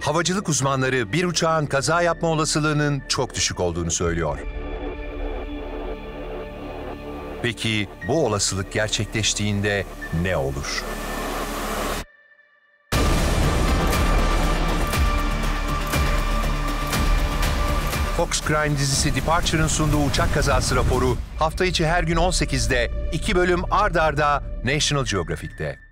Havacılık uzmanları bir uçağın kaza yapma olasılığının çok düşük olduğunu söylüyor. Peki bu olasılık gerçekleştiğinde ne olur? Fox Crime dizisi Departure'ın sunduğu uçak kazası raporu hafta içi her gün 18'de 2 bölüm ard arda National Geographic'te.